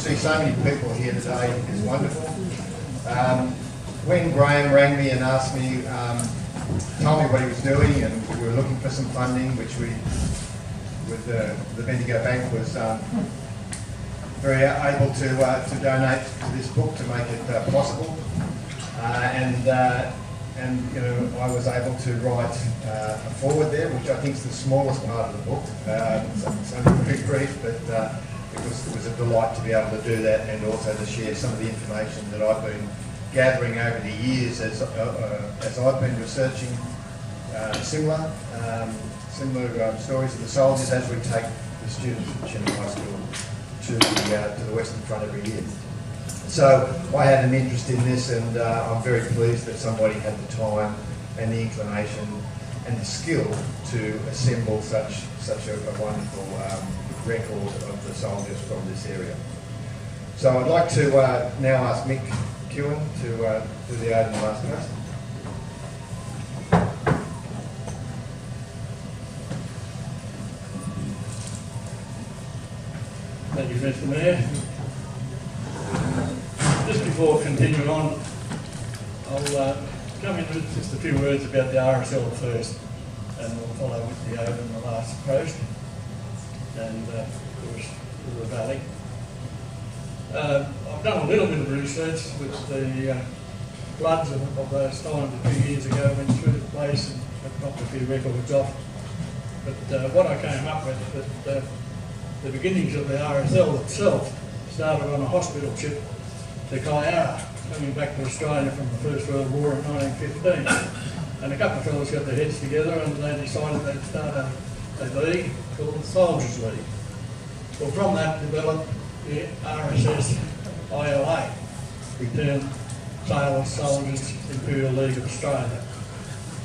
see so many people here today is wonderful. When Graeme rang me and asked me, told me what he was doing, and we were looking for some funding, which we, with the Bendigo Bank, was very able to donate to this book to make it possible. And you know, I was able to write a foreword there, which I think is the smallest part of the book. It's only very brief, but it was a delight to be able to do that, and also to share some of the information that I've been gathering over the years as I've been researching similar stories of the soldiers as we take the students from Chinning High School to the Western Front every year. So I had an interest in this, and I'm very pleased that somebody had the time and the inclination and the skill to assemble such a wonderful record of the soldiers from this area. So I'd like to now ask Mick Kewen to do the Adelong Masterclass. Thank you, Mr. Mayor. Just before continuing on, I'll come in with just a few words about the RSL first, and we'll follow with the over in the last post, and of course the valley. I've done a little bit of research with the floods of those times a few years ago. Went through the place and I've knocked a few records off. But what I came up with, that the beginnings of the RSL itself started on a hospital ship to Kayara, coming back to Australia from the First World War in 1915. And a couple of fellows got their heads together and they decided they'd start a league called the Soldiers League. Well, from that developed the RSS ILA, Returned Sailors Soldiers Imperial League of Australia.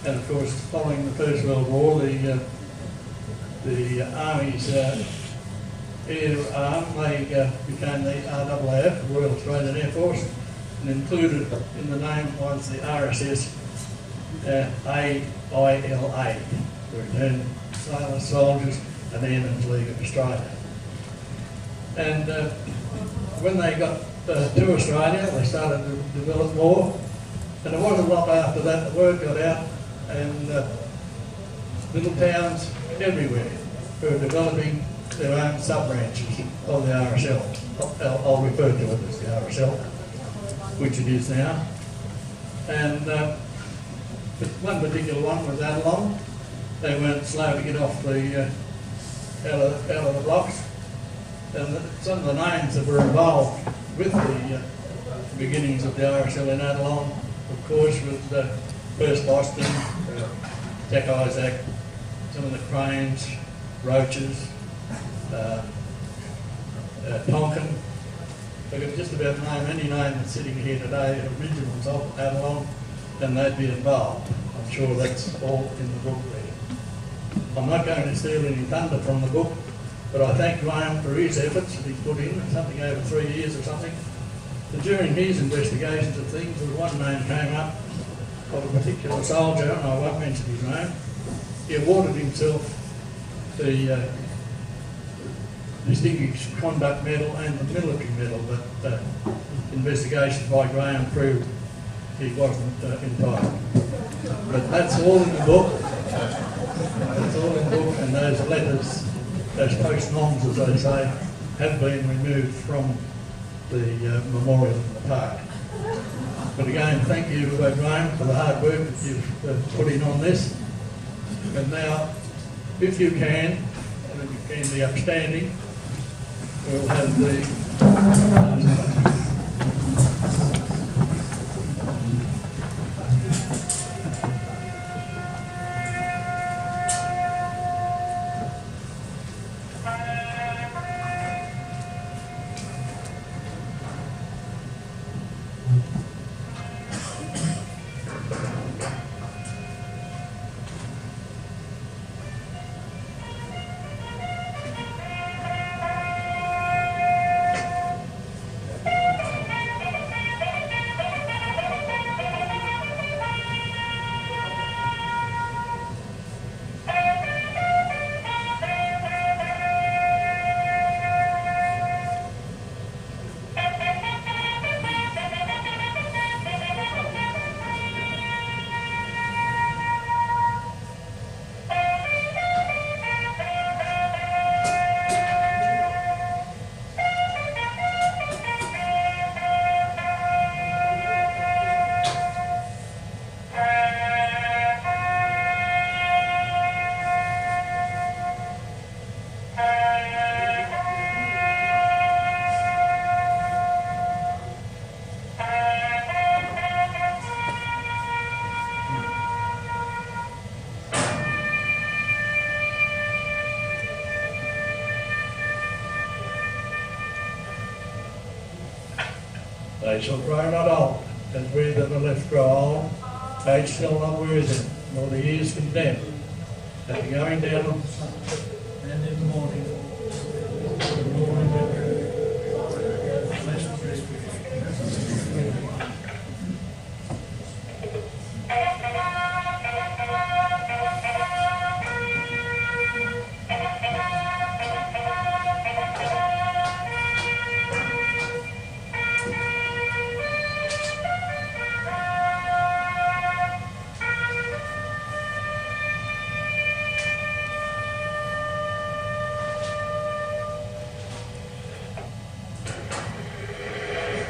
And of course, following the First World War, the Army's Air Arm, they became the RAAF, Royal Australian Air Force, and included in the name was the RSS AILA, the Returned Sailors Soldiers and Airmen's League of Australia. And when they got to Australia, they started to develop more, and there wasn't long after that the word got out, and little towns everywhere were developing their own sub-branches of the RSL. I'll refer to it as the RSL, which it is now. And one particular one was Adelong. They weren't slow to get off the out of the blocks. And some of the names that were involved with the beginnings of the RSL in Adelong, of course, was first Boston, Jack Isaac, some of the Cranes, Roaches, Tonkin. I could just about name any name that's sitting here today, originals of Adelong, and they'd be involved. I'm sure that's all in the book there. I'm not going to steal any thunder from the book, but I thank Graeme for his efforts that he's put in, something over 3 years or something. And during his investigations of things, there was one name came up of a particular soldier, and I won't mention his name. He awarded himself the Distinguished Conduct Medal and the Military Medal, but investigations by Graeme proved he wasn't entitled. But that's all in the book. That's all in the book, and those letters, those post-noms, as they say, have been removed from the memorial in the park. But again, thank you, Graeme, for the hard work that you've put in on this. And now, if you can, and you can be upstanding, we'll have the They shall grow not old, as we that are left grow old. Age shall not weary them, nor the years condemn. At the going down of the sun and in the morning, the morning blessed rest with you.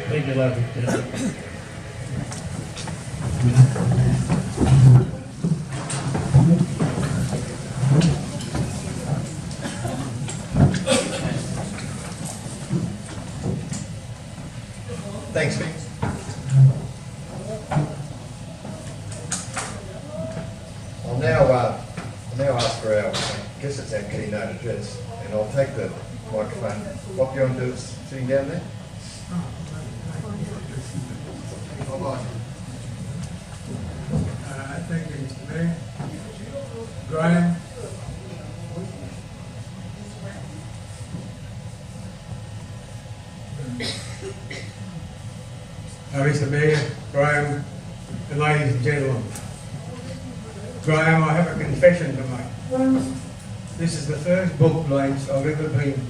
Thank you, lovely. Thanks, Mick. I'll now ask for our, I guess it's our keynote address, and I'll take the microphone. What do you want to do? Sitting down there? Thank you, Mr. Mayor. Graeme. Mr. Mayor, Graeme, and ladies and gentlemen. Graeme, I have a confession to make. This is the first book launch I've ever been.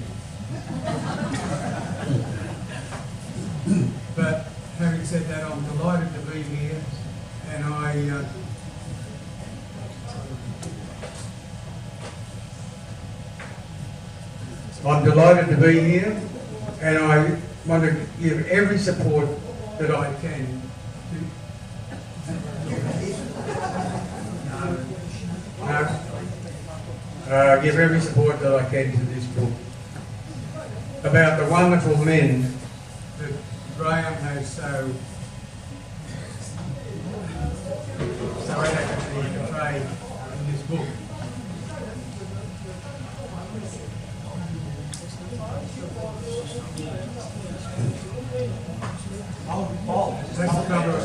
But having said that, I'm delighted to be here, and I'm delighted to be here, and I want to give every support that I can give every support that I can to this book about the wonderful men that Graeme has so adequately portrayed in this book. That's the cover of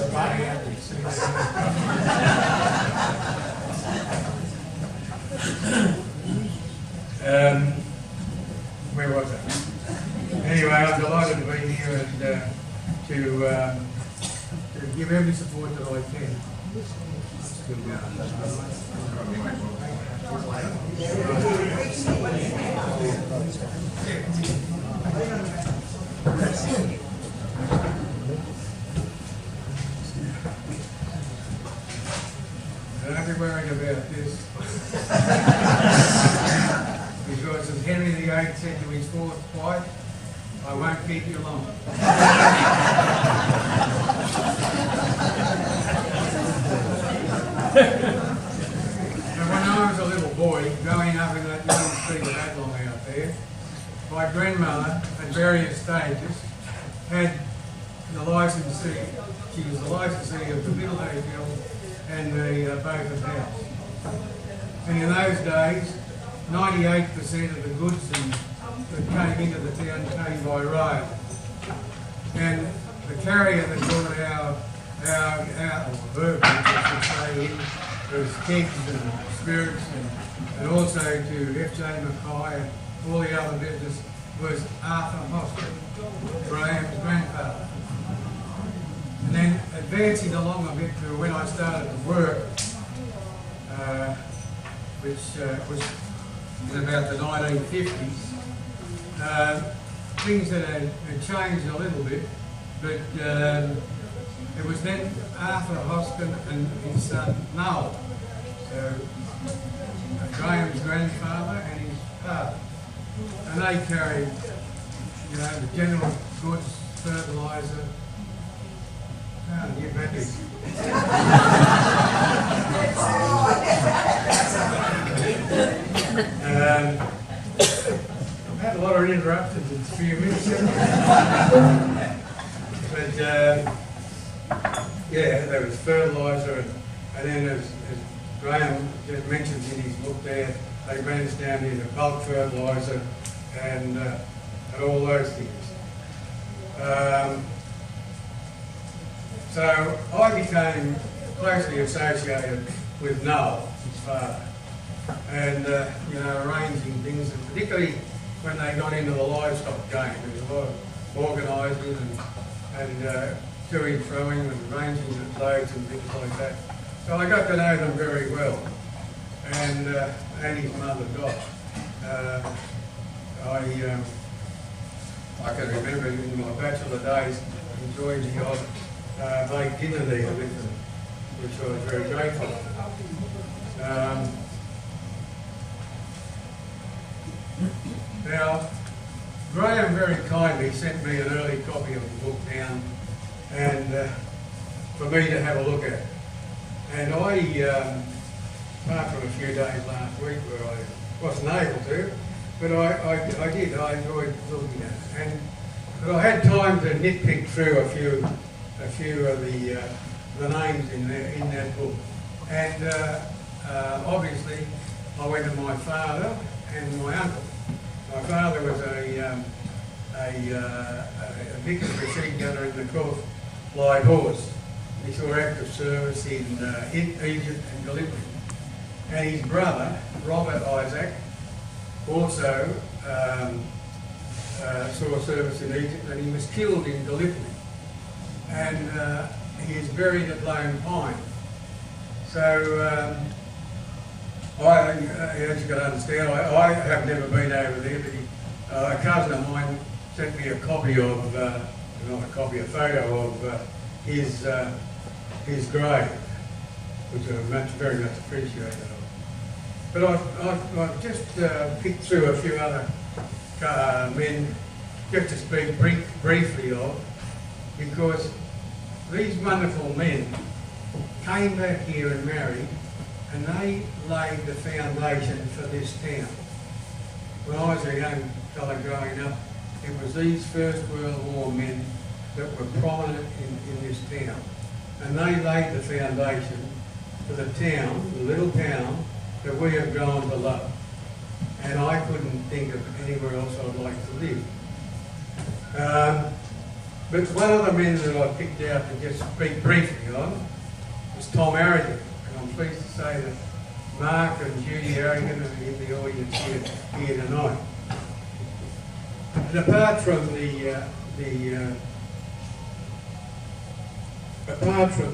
where was it? Anyway, I'm delighted to be here and to give every support that I can. Don't be worried about this. Because as Henry VIII said to his fourth wife, I won't keep you long. Now, when I was a little boy, growing up in that little street of Adelong out there, my grandmother, at various stages, had the licensee. She was the licensee of the Middle Hotel and the Beaufort House. And in those days, 98% of the goods that came into the town came by rail. And the carrier that brought our goods, I should say, in was kegs and spirits and also to F.J. Mackay and all the other business was Arthur Hosken, Graeme's grandfather. And then advancing along a bit to when I started to work, which was in about the 1950s, things that had changed a little bit, but it was then Arthur Hosken and his son Noel. So Graeme's grandfather and his father. And they carried, the general goods, fertiliser, new batteries. I've had a lot of interruptions in a few minutes. But there was fertiliser, and then as Graeme just mentions in his book there, they ran us down into bulk fertiliser and all those things. So I became closely associated with Noel, his father, and arranging things, and particularly when they got into the livestock game. There was a lot of organising and to and froing and arranging the loads and things like that. So I got to know them very well, and his mother Dot. I can remember in my bachelor days enjoying the odd baked dinner there with them, which I was very grateful. Now, Graeme very kindly sent me an early copy of the book down and for me to have a look at. And I, apart from a few days last week where I wasn't able to, but I did. I enjoyed looking at it. But I had time to nitpick through a few of the names in that book. And obviously, I went to my father and my uncle. My father was a vicar's sheep gunner in the 12th Light Horse. He saw active service in Egypt and Gallipoli. And his brother, Robert Isaac, also saw service in Egypt, and he was killed in Gallipoli. And he is buried at Lone Pine. So, as you can understand, I have never been over there, but a cousin of mine sent me a copy of, a photo of his grave, which I very much appreciated. But I've just picked through a few other men just to speak briefly of, because these wonderful men came back here and married, and they laid the foundation for this town. When I was a young fellow growing up, it was these First World War men that were prominent in this town. And they laid the foundation for the town, the little town, that we have grown to love. And I couldn't think of anywhere else I'd like to live. But one of the men that I picked out to just speak briefly on was Tom Harrigan. And I'm pleased to say that Mark and Judy Harrigan are in the audience here tonight. And apart from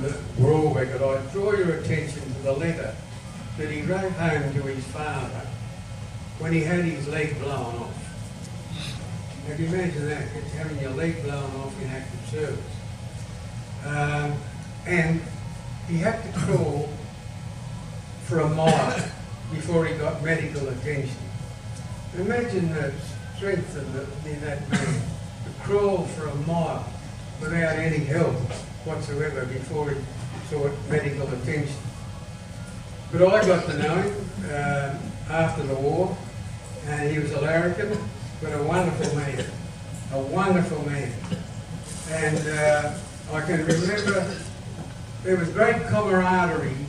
the raw record, I draw your attention to the letter that he wrote home to his father when he had his leg blown off. Now, can you imagine that, just having your leg blown off in active service? And he had to crawl for a mile before he got medical attention. Imagine the strength in that man to crawl for a mile without any help whatsoever before he sought medical attention. But I got to know him after the war, and he was a larrikin, but a wonderful man. A wonderful man. And I can remember there was great camaraderie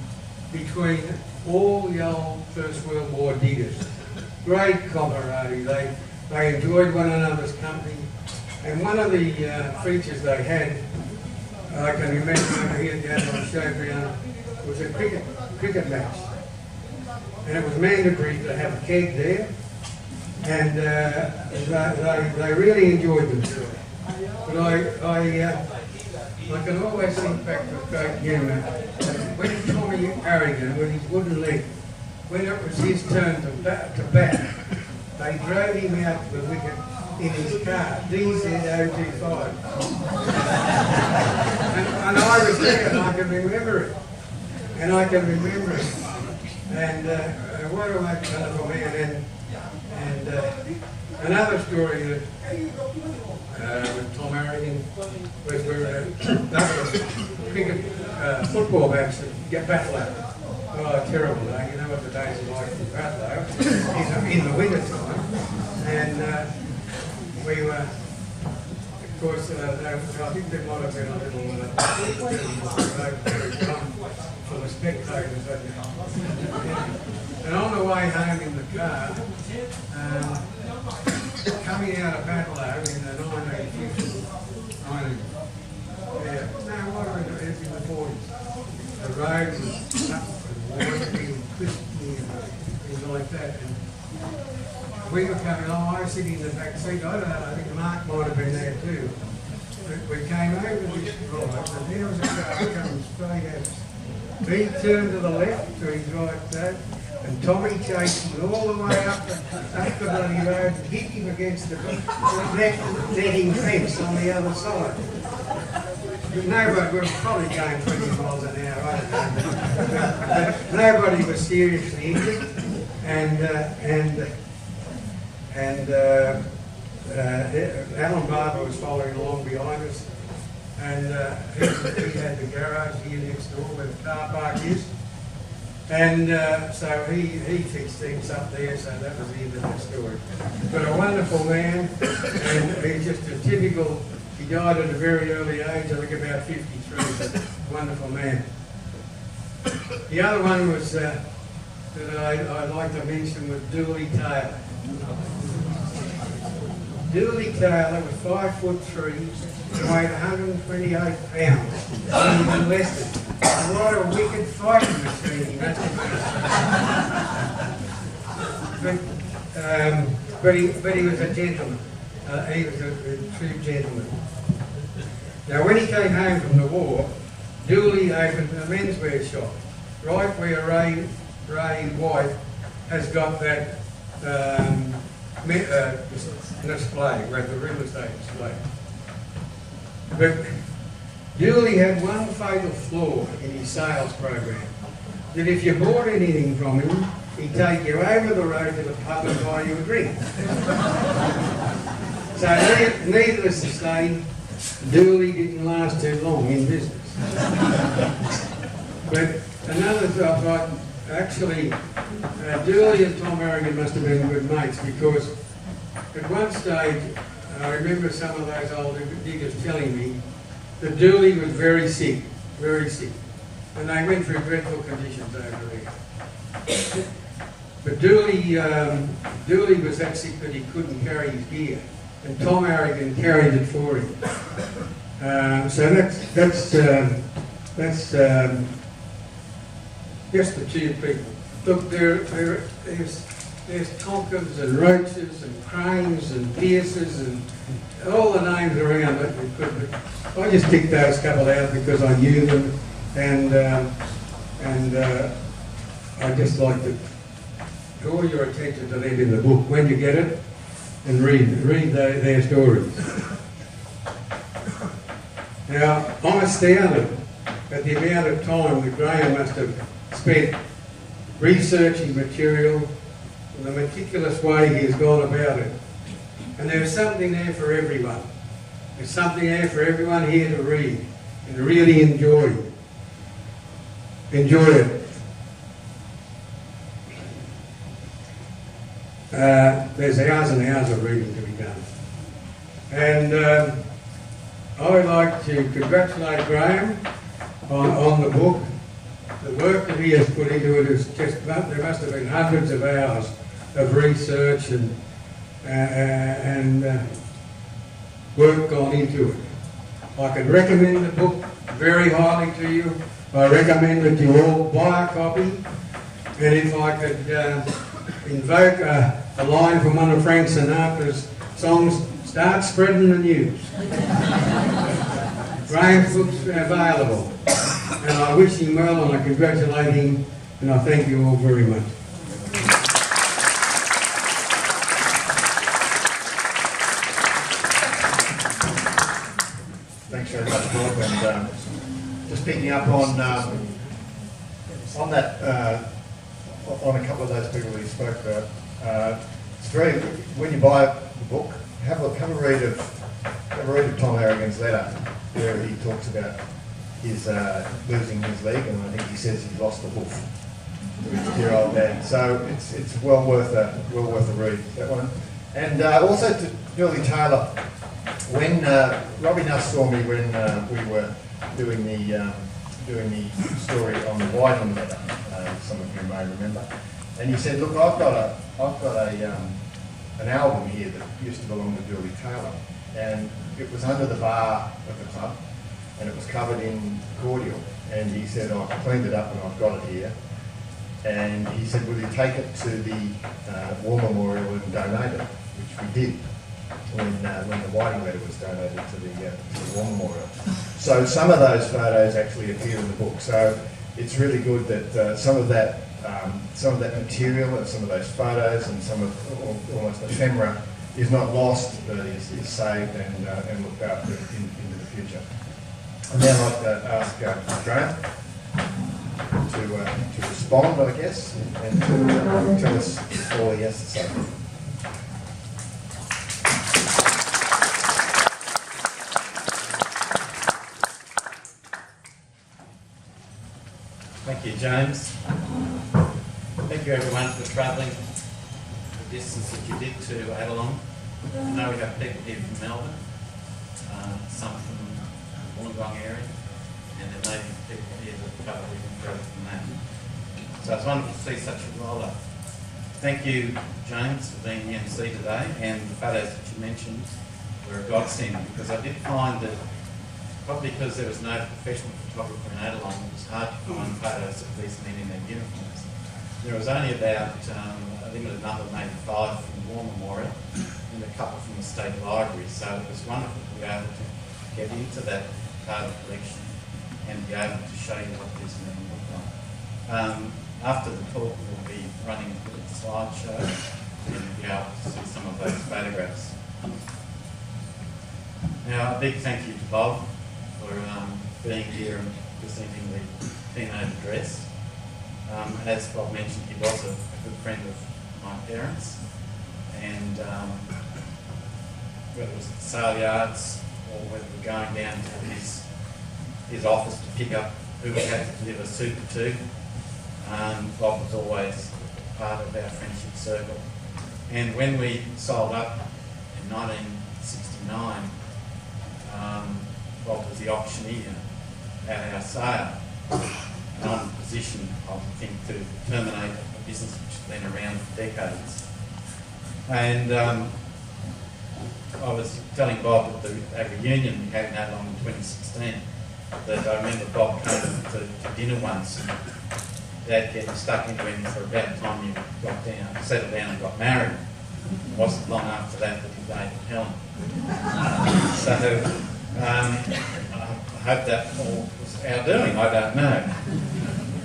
between all the old First World War diggers. Great camaraderie. They enjoyed one another's company. And one of the features they had, I can remember over here down on the showground, was a cricket match. And it was mandatory to have a keg there. And they really enjoyed themselves. But I can always think back to a great humour. When Tommy Harrigan, with his wooden leg, when it was his turn to bat, they drove him out to the wicket in his car, DZ025. and I was there, and I can remember it. And what a wonderful man. And another story that with Tom Harrigan was where another cricket football match get Battler. Oh, terrible day. You know what the days are like in Battler in the winter time. And we were, of course, I think there might have been a little for the spectators. And on the way home in the car, coming out of Adelong in the 1950s, that. And we were coming along, I was sitting in the back seat, I don't know, I think Mark might have been there too. But we came over this drive, and there was a car coming straight at us. He turned to the left to his right there, and Tommy chased him all the way up the bloody road and hit him against the netting fence on the other side. But nobody, we were probably going 20 miles an hour, I don't know. But nobody was seriously injured, Alan Barber was following along behind us, and he had the garage here next door where the car park is, and so he fixed things up there, so that was the end of the story. But a wonderful man, and he's just a typical, he died at a very early age, I think about 53, but wonderful man. The other one was, that I'd like to mention was Dooley Taylor. Dooley Taylor was 5'3", weighed 128 pounds. He was molested. What a wicked fighting machine he must have been. But he was a gentleman. He was a true gentleman. Now, when he came home from the war, Dooley opened a menswear shop, right where Ray White has got that display, where the real estate display. But Dooley had one fatal flaw in his sales program, that if you bought anything from him, he'd take you over the road to the pub and buy you a drink. So needless to say, Dooley didn't last too long in business. But another thought, actually, Dooley and Tom Harrigan must have been good mates, because at one stage, I remember some of those old diggers telling me that Dooley was very sick, and they went through dreadful conditions over there. But Dooley was that sick that he couldn't carry his gear, and Tom Harrigan carried it for him. So that's just the two people. Look, there's Tompkins and Roaches and Cranes and Pierces and all the names around it. I just picked those couple out because I knew them, and I just like to draw your attention to them in the book when you get it, and read their stories. Now, I'm astounded at the amount of time that Graeme must have spent researching material, and the meticulous way he has gone about it. And there's something there for everyone. There's something there for everyone here to read and to really enjoy it. There's hours and hours of reading to be done. And I would like to congratulate Graeme on the book. The work that he has put into it is just, there must have been hundreds of hours of research and work gone into it. I can recommend the book very highly to you. I recommend that you all buy a copy. And if I could invoke a line from one of Frank Sinatra's songs, start spreading the news. Graeme's book's available. And I wish him well, and I congratulate him, and I thank you all very much. Thanks very much, Bob. And just picking up on that, on a couple of those people we spoke about. It's very, when you buy the book, have a read of Tom Harrigan's letter, where he talks about his losing his leg, and I think he says he lost the hoof to his dear old dad. So it's well worth a read, that one. And also to Dooley Taylor, when Robbie Nuss saw me when we were doing the story on the Wyden letter, some of you may remember, and he said, "Look, I've got an album here that used to belong to Dooley Taylor, and it was under the bar of the club, and it was covered in cordial." And he said, "I've cleaned it up and I've got it here. and he said, will you take it to the War Memorial and donate it, which we did when the Whiting letter was donated to the War Memorial. So some of those photos actually appear in the book. So it's really good that some of that material and some of those photos and some of almost ephemera is not lost, but is saved and looked after into the future. I'd now like to ask Graeme to respond, I guess, and to tell us all he has to say. Thank you, James. Thank you, everyone, for travelling the distance that you did to Adelong. I know we have people here from Melbourne, some from the Wollongong area, and there may be people here that travel even further than that. So it's wonderful to see such a roller. Thank you, James, for being the MC today, and the photos that you mentioned were a godsend, because I did find that probably because there was no professional photographer in Adelong, it was hard to find photos of these men in their uniforms. There was only about a limited number, maybe 5 from the War Memorial and a couple from the State Library, so it was wonderful to be able to get into that part of the collection and be able to show you what these men look like. After the talk, we'll be running a little slideshow and be able to see some of those photographs. Now, a big thank you to Bob for being here and presenting the keynote address. As Bob mentioned, he was a good friend of my parents, and whether it was at the sale yards or whether we were going down to his office to pick up who we had to deliver super to, Bob was always part of our friendship circle. And when we sold up in 1969, Bob was the auctioneer at our sale, and I'm in a position, I think, to terminate a business which has been around for decades. And I was telling Bob at our reunion we had in Adelong in 2016 that I remember Bob came to dinner once, and Dad getting stuck into him for about the time you settled down and got married. It wasn't long after that he dated Helen. I hope that all was our doing, I don't know.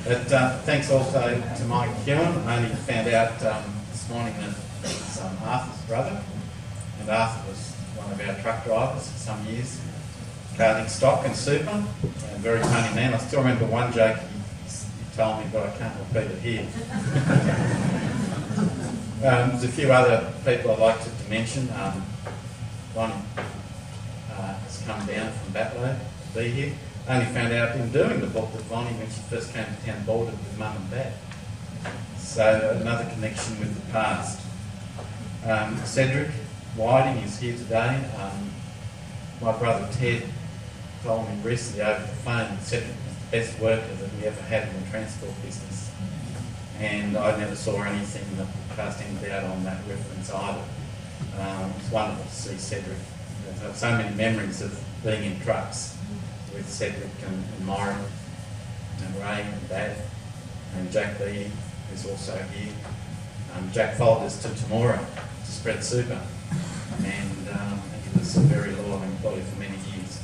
But thanks also to Mike Kewen. I only found out this morning that it's Arthur's brother, and Arthur was one of our truck drivers for some years, carting stock and super, and a very funny man. I still remember one joke he told me, but I can't repeat it here. There's a few other people I'd like to mention. One has come down from Batlow to be here. I only found out in doing the book that Bonnie, when she first came to town, boarded with Mum and Dad. So another connection with the past. Cedric Whiting is here today. My brother Ted told me recently over the phone that Cedric was the best worker that we ever had in the transport business. And I never saw anything that cast any doubt on that reference either. It's wonderful to see Cedric. I've so many memories of being in trucks with Cedric and Myron and Ray and Dad and Jack Beattie, who's also here. Jack Folders to Temora to spread super, and he was a very loyal employee for many years.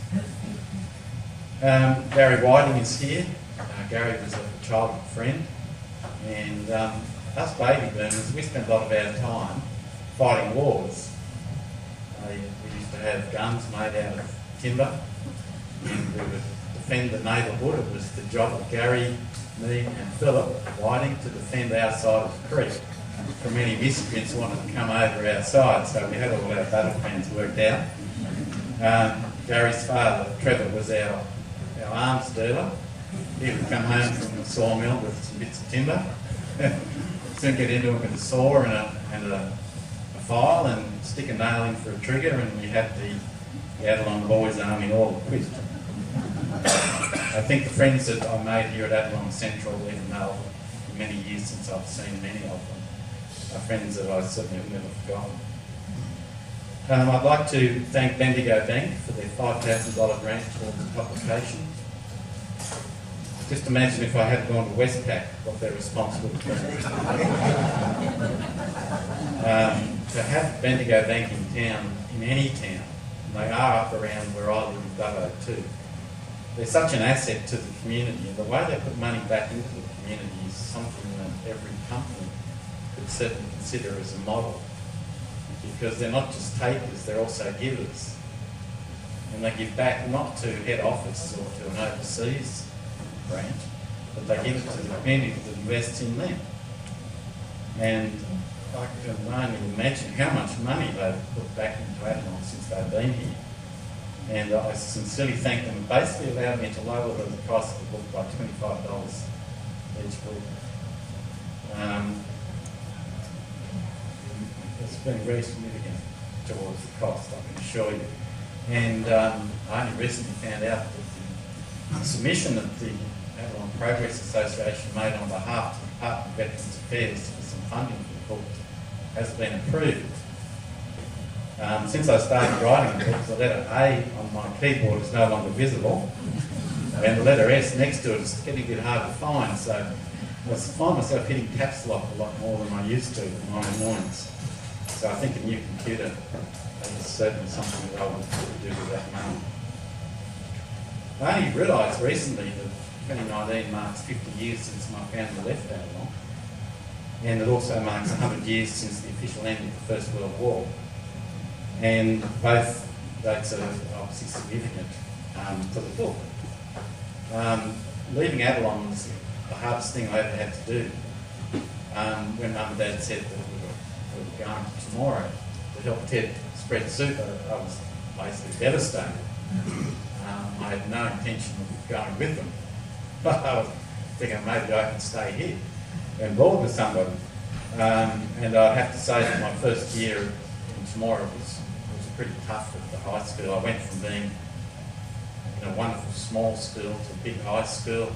Gary Whiting is here. Gary was a childhood friend, and us baby boomers, we spent a lot of our time fighting wars. We used to have guns made out of timber, and we would defend the neighbourhood. It was the job of Gary, me and Philip Whiting to defend our side of the creek from any miscreants who wanted to come over our side, so we had all our battle plans worked out. Gary's father, Trevor, was our arms dealer. He would come home from the sawmill with some bits of timber, soon get into him with a saw and a file and stick a nail in for a trigger, and we had the Adelong Boys Army all equipped. I think the friends that I made here at Adelong Central, even though for many years since I've seen many of them, are friends that I certainly have never forgotten. I'd like to thank Bendigo Bank for their $5,000 grant towards the publication. Just imagine if I had gone to Westpac, what their response would have been. To have Bendigo Bank in town, in any town, and they are up around where I live in Dubbo too, they're such an asset to the community, and the way they put money back into the community is something that every company could certainly consider as a model, because they're not just takers, they're also givers. And they give back not to head office or to an overseas branch, but they give it to the community that invests in them. And I can only imagine how much money they've put back into Adelong since they've been here. And I sincerely thank them. Basically allowed me to lower the price of the book by $25 each book. It's been very significant towards the cost, I can assure you. And I only recently found out that the submission that the Adelong Progress Association made on behalf of the Department of Veterans Affairs for some funding for the book has been approved. Since I started writing the book, the letter A on my keyboard is no longer visible, and the letter S next to it is getting a bit hard to find, so I find myself hitting caps lock a lot more than I used to in my mornings. So I think a new computer is certainly something that I want to do with that money. I only realised recently that 2019 marks 50 years since my family left Adelong, and it also marks 100 years since the official end of the First World War. And both dates are obviously significant for the book. Leaving Adelong was the hardest thing I ever had to do. When Mum and Dad said that we were going tomorrow to help Ted spread soup, I was basically devastated. I had no intention of going with them, but I was thinking maybe I can stay here and board with somebody. And I'd have to say that my first year in Temora was pretty tough at the high school. I went from being in a wonderful small school to a big high school.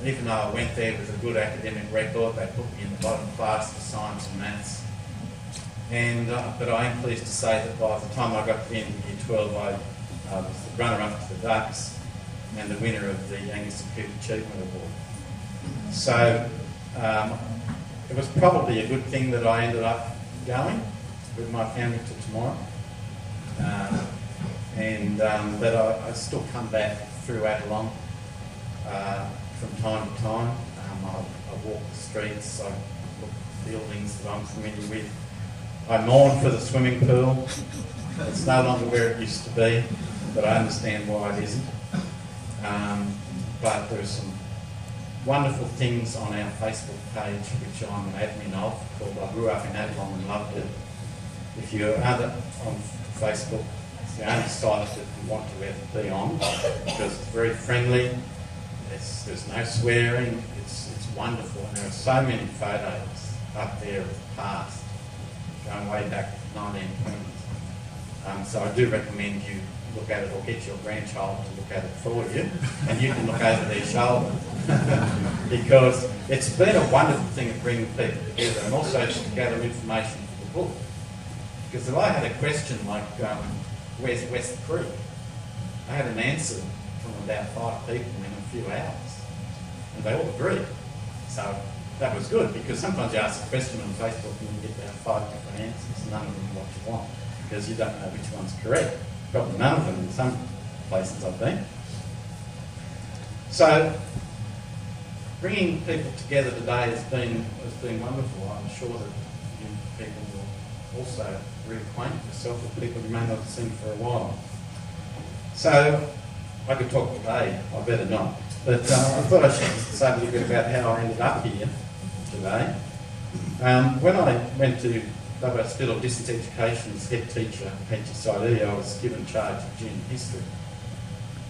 Even though I went there with a good academic record, they put me in the bottom class for science and maths. And but I am pleased to say that by the time I got to the end of year 12, I was the runner-up to the Ducks and the winner of the Angus Acute Achievement Award. So it was probably a good thing that I ended up going with my family to tomorrow. But I still come back through Adelong from time to time. I walk the streets, I look at buildings that I'm familiar with. I mourn for the swimming pool. It's no longer where it used to be, but I understand why it isn't. But there are some wonderful things on our Facebook page, which I'm an admin of, called I Grew Up in Adelong and Loved It. If you are on Facebook, it's the only site that you want to ever be on, because it's very friendly, there's no swearing, it's wonderful, and there are so many photos up there of the past, going way back to the 1920s. So I do recommend you look at it, or get your grandchild to look at it for you, and you can look over their shoulder. Because it's been a wonderful thing of bringing people together, and also to gather information for the book. Because if I had a question like, where's West Creek? I had an answer from about 5 people in a few hours, and they all agreed. So that was good, because sometimes you ask a question on Facebook and you get about 5 different answers, and none of them are what you want, because you don't know which one's correct. Probably none of them in some places I've been. So bringing people together today has been wonderful. I'm sure that you people will also reacquaint yourself with people you may not have seen for a while. So I could talk today, I better not. But I thought I should say a little bit about how I ended up here today. When I went to Dubbo School of Distance Education as head teacher at HSID, I was given charge of junior history.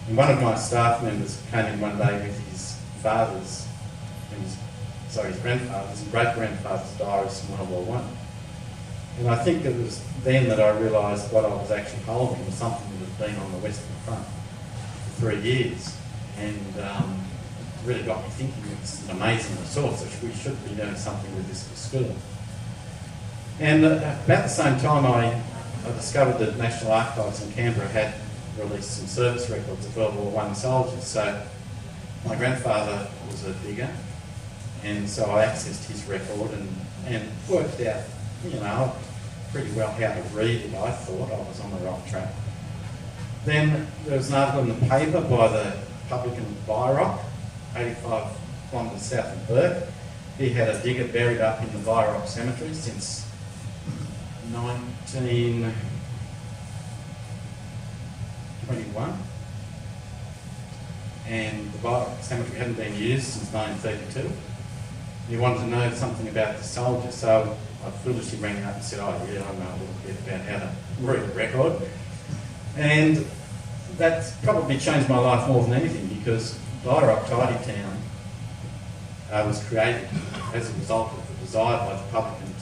And one of my staff members came in one day with his father's, his grandfather's and great-grandfather's diaries from World War I. And I think it was then that I realised what I was actually holding was something that had been on the Western Front for 3 years. And it really got me thinking it's an amazing resource, so we should be doing something with this for school. And about the same time I discovered that National Archives in Canberra had released some service records of World War I soldiers. So My grandfather was a digger, and so I accessed his record and worked out, you know, pretty well how to read it. I thought I was on the right track. Then there was an article in the paper by the publican Byrock, 85 kilometres south of Bourke. He had a digger buried up in the Byrock Cemetery since 1921. And the Byrock Cemetery hadn't been used since 1932. He wanted to know something about the soldier, so I foolishly rang up and said, oh yeah, I know a little bit about how to read a record. And that's probably changed my life more than anything, because Byrock Tidy Town was created as a result of the desire by the publican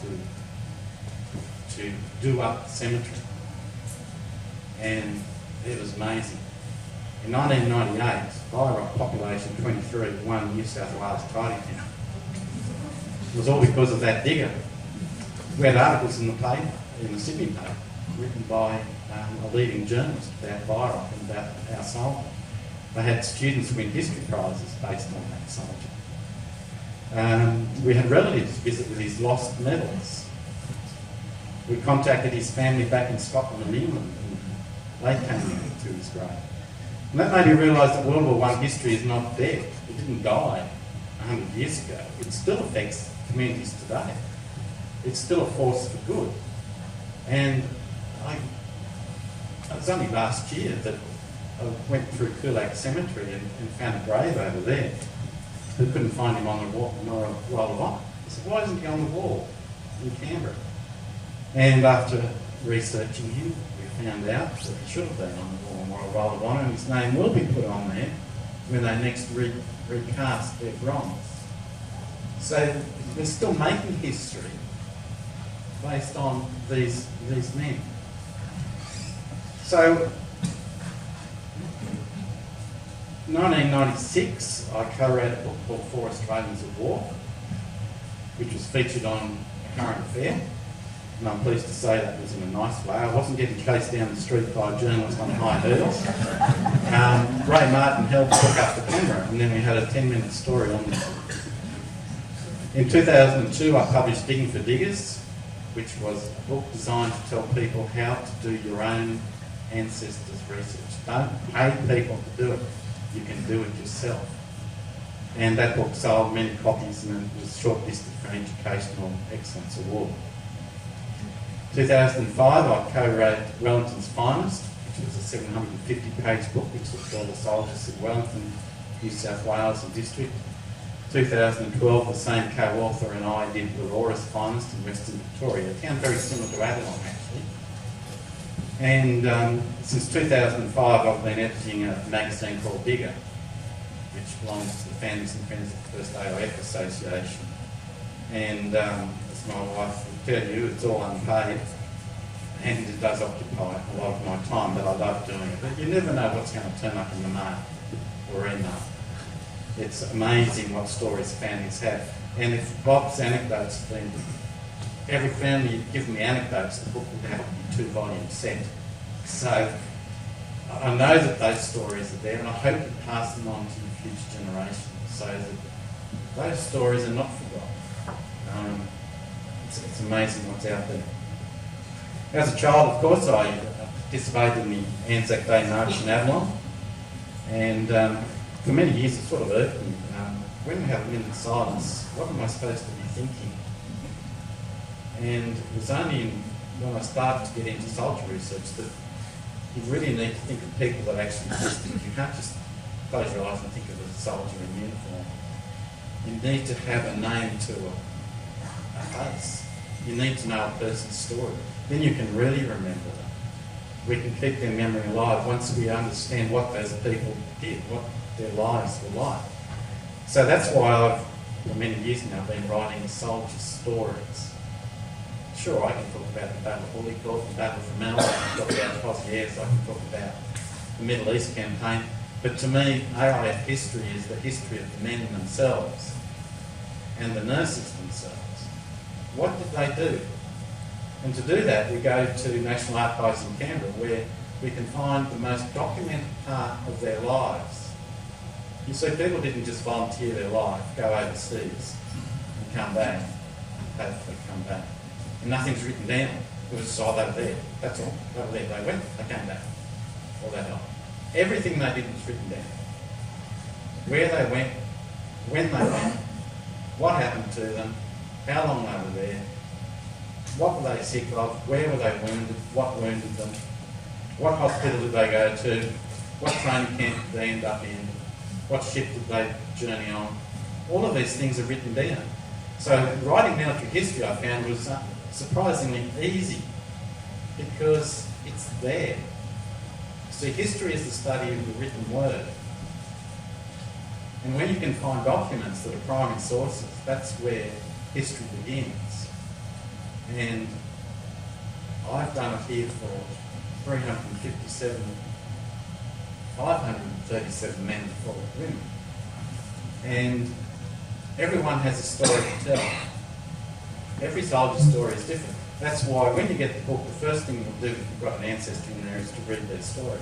to do up the cemetery. And it was amazing. In 1998, Byrock population 23 won New South Wales Tidy Town. It was all because of that digger. We had articles in the paper, in the Sydney paper, written by a leading journalist about Byrock and about our soldier. They had students win history prizes based on that soldier. We had relatives visit with his lost medals. We contacted his family back in Scotland and England, and they came to his grave. And that made me realise that World War I history is not dead. It didn't die 100 years ago. It still affects communities today. It's still a force for good. And it was only last year that I went through Kulak Cemetery and found a grave over there. Who couldn't find him on the wall of honour. I said, why isn't he on the wall in Canberra? And after researching him, we found out that he should have been on the wall of honour, and his name will be put on there when they next recast their bronze. So they're still making history based on these men. So, 1996, I co-wrote a book called Four Australians at War, which was featured on A Current Affair, and I'm pleased to say that was in a nice way. I wasn't getting chased down the street by journalists on high hurdles. Ray Martin helped took up the camera, and then we had a 10-minute story on this. In 2002, I published Digging for Diggers, which was a book designed to tell people how to do your own ancestors' research. Don't pay people to do it. You can do it yourself. And that book sold many copies and it was shortlisted for an Educational Excellence Award. 2005, I co-wrote Wellington's Finest, which was a 750-page book which looked at all the soldiers in Wellington, New South Wales and District. 2012, the same co-author and I did Aurora's Finest in Western Victoria, a town very similar to Adelong actually. And since 2005, I've been editing a magazine called Digger, which belongs to the Families and Friends of the First AIF Association. And as my wife will tell you, it's all unpaid, and it does occupy a lot of my time, but I love doing it. But you never know what's going to turn up in the mail or email. It's amazing what stories families have. And if Bob's anecdotes have been, every family you've given me anecdotes, the book would have to be 2-volume set. So I know that those stories are there, and I hope to pass them on to the future generations so that those stories are not forgotten. It's amazing what's out there. As a child, of course, I participated in the Anzac Day March in Adelong, and for many years it sort of irked me. When we have a minute's silence, what am I supposed to be thinking? And it was only when I started to get into soldier research that you really need to think of people that actually existed. You can't just close your eyes and think of a soldier in uniform. You need to have a name to a face. You need to know a person's story. Then you can really remember them. We can keep their memory alive once we understand what those people did, what their lives were like. So that's why I've, for many years now, been writing soldier stories. Sure, I can talk about the Battle of Hullycourt, the Battle of Ramallah, I can talk about Poitiers, I can talk about the Middle East campaign, but to me, AIF history is the history of the men themselves and the nurses themselves. What did they do? And to do that, we go to National Archives in Canberra, where we can find the most documented part of their lives. You see, people didn't just volunteer their life, go overseas and come back, hopefully come back. And nothing's written down. It was just, oh, they were there. That's all. They were there. They went, they came back. All that help. Everything they did was written down. Where they went, when they went, what happened to them, how long they were there, what were they sick of, where were they wounded, what wounded them, what hospital did they go to, what training camp did they end up in, what ship did they journey on. All of these things are written down. So writing military history, I found, was surprisingly easy because it's there. See, history is the study of the written word. And when you can find documents that are primary sources, that's where history begins. And I've done it here for 537 men and 4 women. And everyone has a story to tell. Every soldier's story is different. That's why when you get the book, the first thing you'll do if you've got an ancestor in there is to read their story.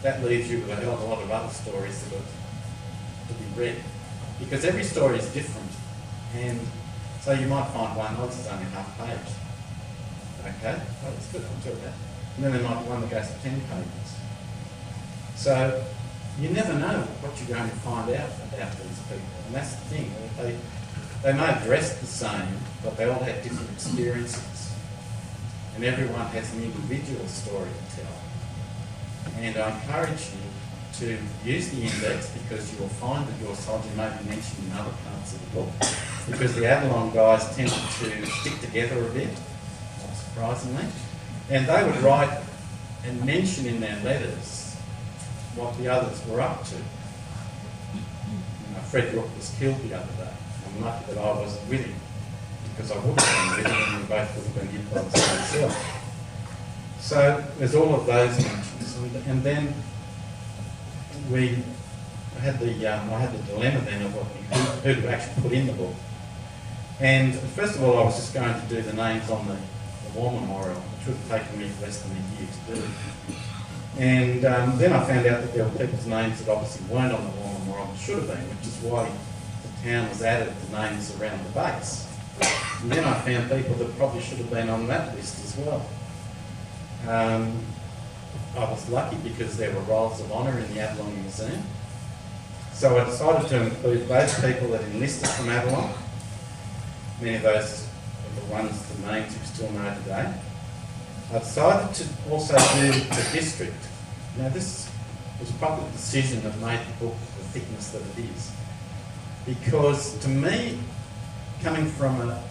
That leaves you with a hell of a lot of other stories that are to be read. Because every story is different. And so you might find one, oh, this is only half page. Okay, well, that's good, I'll do that. And then there might be one that goes to 10 pages. So you never know what you're going to find out about these people. And that's the thing. They may have dressed the same, but they all had different experiences. And everyone has an individual story to tell. And I encourage you to use the index because you will find that your soldier may be mentioned in other parts of the book. Because the Adelong guys tended to stick together a bit, not surprisingly. And they would write and mention in their letters what the others were up to. You know, Fred Rook was killed the other day. I'm lucky that I wasn't with him, because I would have been with him and we both would have been hit by the same cell. So there's all of those mentions. And then I had the dilemma then of who to actually put in the book. And first of all, I was just going to do the names on the war memorial, which would have taken me less than a year to do. And then I found out that there were people's names that obviously weren't on the war memorial, but should have been, which is why the town was added the names around the base. And then I found people that probably should have been on that list as well. I was lucky because there were rolls of honour in the Adelong Museum. So I decided to include those people that enlisted from Adelong. Many of those are the ones, the names we still know today. I decided to also do the district. Now this was probably a decision that made the book the thickness that it is. Because to me, coming from a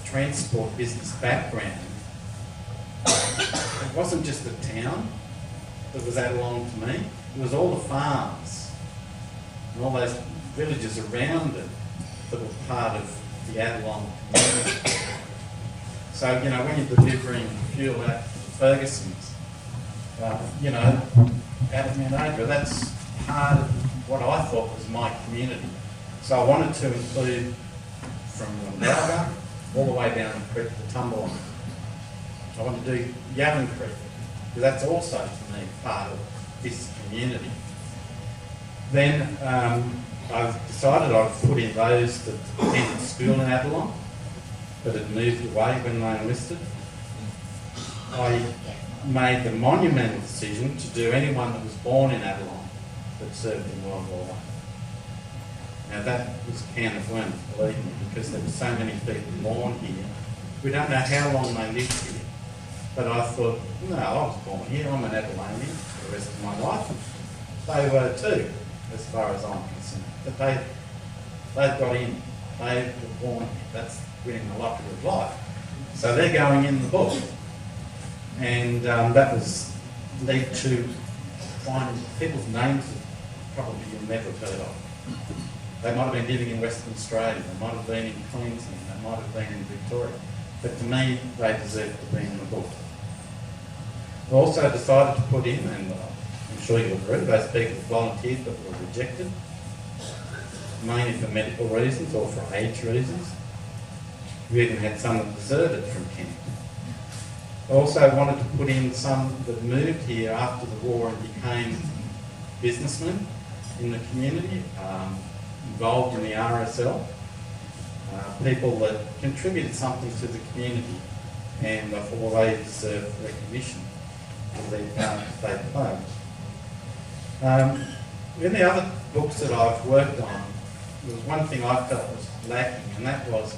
transport business background, it wasn't just the town that was Adelong to me, it was all the farms and all those villages around it that were part of the Adelong community. So, you know, when you're delivering fuel out to Ferguson's, you know, out of Mount Adra, that's part of what I thought was my community. So I wanted to include from Wandalga all the way down the creek to Tumbalong. I want to do Yavin Creek, because that's also, to me, part of this community. Then I've decided I'd put in those that attended school in Adelong, but had moved away when they enlisted. I made the monumental decision to do anyone that was born in Adelong that served in World War I. Now that was a can of worms, believe me, because there were so many people born here. We don't know how long they lived here. But I thought, no, I was born here, I'm an Adelonian for the rest of my life. They were too, as far as I'm concerned. But they've got in, they were born here. That's winning the lottery of life. So they're going in the book. And that was led to finding people's names that probably you'll never have heard of. They might have been living in Western Australia, they might have been in Queensland, they might have been in Victoria. But to me, they deserve to be in the book. I also decided to put in, and I'm sure you'll agree, those people that volunteered but were rejected, mainly for medical reasons or for age reasons. We even had some that deserted from camp. I also wanted to put in some that moved here after the war and became businessmen in the community, involved in the RSL, people that contributed something to the community, and I thought they deserve recognition for their part they played. In the other books that I've worked on, there was one thing I felt was lacking, and that was,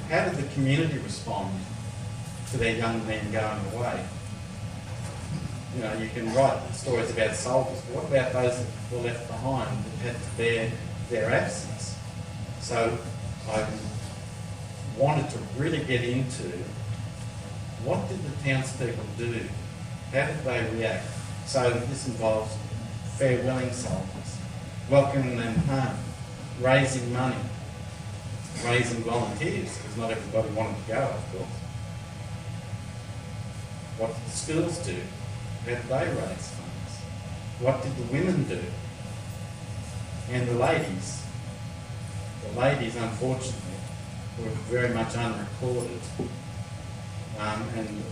how did the community respond to their young men going away? You know, you can write stories about soldiers, but what about those that were left behind that had to bear their absence? So I wanted to really get into, what did the townspeople do? How did they react? So this involves farewelling soldiers, welcoming them home, raising money, raising volunteers, because not everybody wanted to go, of course. What did the schools do? How did they raise funds? What did the women do? And the ladies? The ladies, unfortunately, were very much unrecorded. And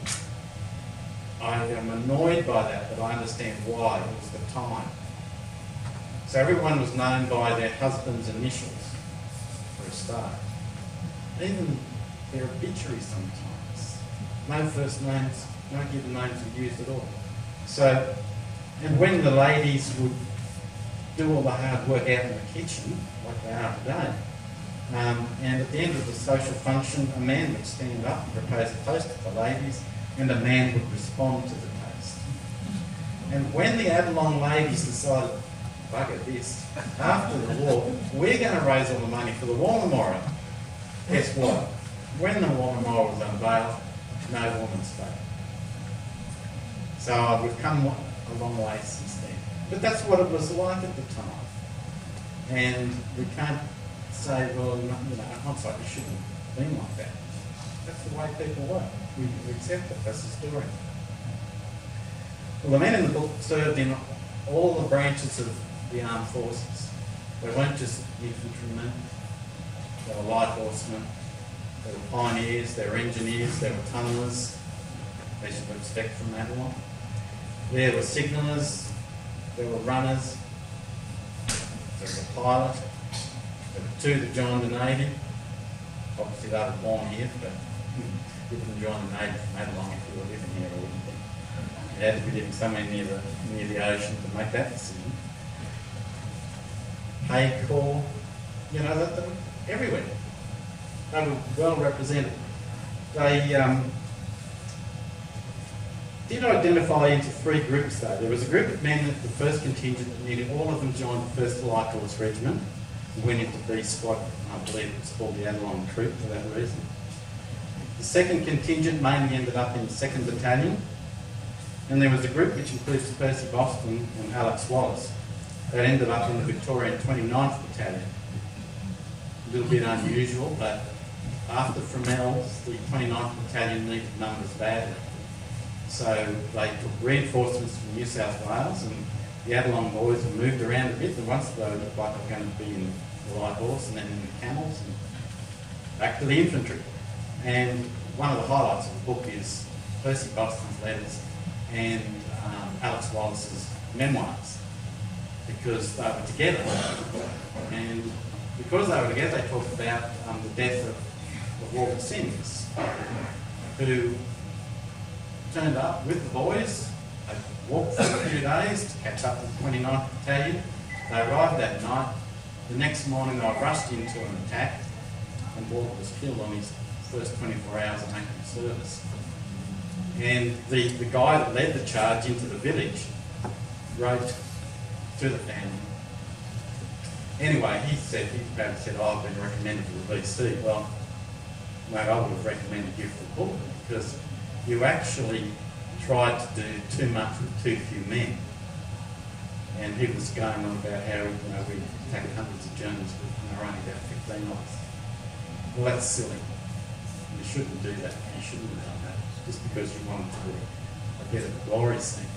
I am annoyed by that, but I understand why. It was the time. So everyone was known by their husband's initials, for a start. Even their obituaries sometimes. No first names, no given names were used at all. So, and when the ladies would do all the hard work out in the kitchen, like they are today, and at the end of the social function, a man would stand up and propose a toast to the ladies, and a man would respond to the toast. And when the Adelong ladies decided, bugger this, after the war, we're going to raise all the money for the War Memorial, guess what? When the War Memorial was unveiled, no woman spoke. So we've come a long way since then. But that's what it was like at the time. And we can't say, well, you know, hindsight, it shouldn't have been like that. That's the way people were. We accept it, that's the story. Well, the men in the book served in all the branches of the armed forces. They weren't just infantrymen, they were light horsemen, they were pioneers, they were engineers, they were tunnellers, as you would expect from Adelong. There were signallers, there were runners, there was a pilot, there were two that joined the Navy. Obviously they were born here, but you couldn't join the Navy from Adelong if you were living here, I wouldn't think. You had to be living somewhere near the ocean to make that decision. Hay Corps, you know, they were everywhere. They were well represented. They did identify into three groups though. There was a group of men at the first contingent that nearly all of them joined the 1st Light Horse Regiment and went into B Squad. I believe it was called the Adelong Troop for that reason. The second contingent mainly ended up in the 2nd Battalion, and there was a group which includes Percy Boston and Alex Wallace that ended up in the Victorian 29th Battalion. A little bit unusual, but after Fremel's, the 29th Battalion needed numbers badly. So they took reinforcements from New South Wales, and the Adelong boys were moved around a bit, and once they looked like they were going to be in the light horse and then in the camels and back to the infantry. And one of the highlights of the book is Percy Boston's letters and Alex Wallace's memoirs, because they were together. And because they were together, they talked about the death of Walter Sims, who turned up with the boys. They walked for a few days to catch up to the 29th Battalion. They arrived that night. The next morning they were rushed into an attack, and Walter was killed on his first 24 hours of active service. And the guy that led the charge into the village wrote to the family. Anyway, he said, oh, I've been recommended for the BC. Well, mate, I would have recommended you for the book, because you actually tried to do too much with too few men. And he was going on about how, we attacked hundreds of Germans with only about 15 of us. Well, that's silly. You shouldn't do that. You shouldn't have done that just because you wanted to do a bit of a glorious thing.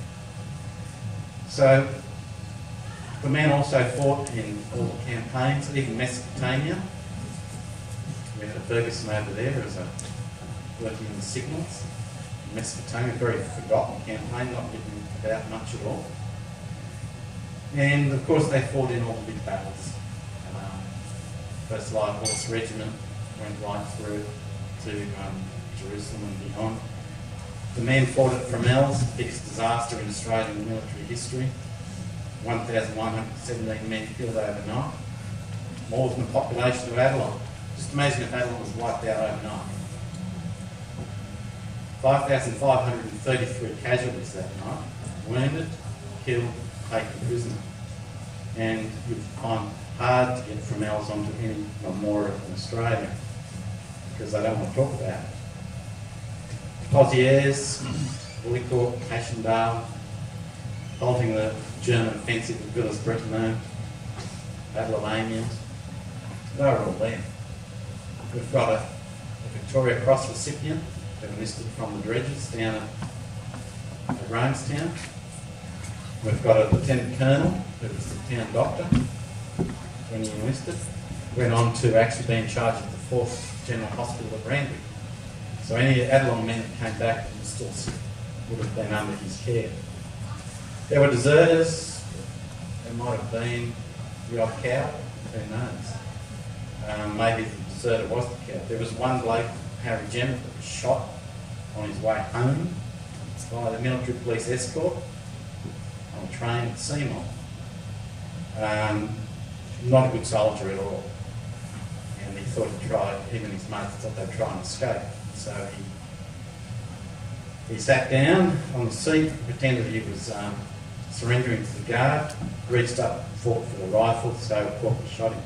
So the men also fought in all the campaigns, even Mesopotamia. We had a Ferguson over there who was working on the signals. Mesopotamia, a very forgotten campaign, not written about much at all. And of course they fought in all the big battles. First Light Horse Regiment went right through to Jerusalem and beyond. The men fought at Fromelles, the biggest disaster in Australian military history. 1,117 men killed overnight, more than the population of Adelong. Just imagine if Adelong was wiped out overnight. 5,533 casualties that night, wounded, killed, taken prisoner. And you'd find hard to get Fromelles onto any memorial in Australia because they don't want to talk about it. Pozieres, Bullecourt, Passchendaele, halting the German offensive at Villers-Bretonneux, Battle of Amiens, they were all there. We've got a Victoria Cross recipient who enlisted from the dredges down at Romestown. We've got a Lieutenant Colonel who was the town doctor when he enlisted. Went on to actually be in charge of the 4th General Hospital at Randwick. So any Adelong men that came back and were still sick would have been under his care. There were deserters. There might have been the odd cow. Who knows? Maybe the deserter was the cow. There was one bloke, Harry Jennett, that was shot on his way home by the military police escort on a train at Seymour. Not a good soldier at all. And he thought he'd try, even his mates thought they'd try and escape. So he sat down on the seat, pretended he was surrendering to the guard, reached up and fought for the rifle, so Corporal shot him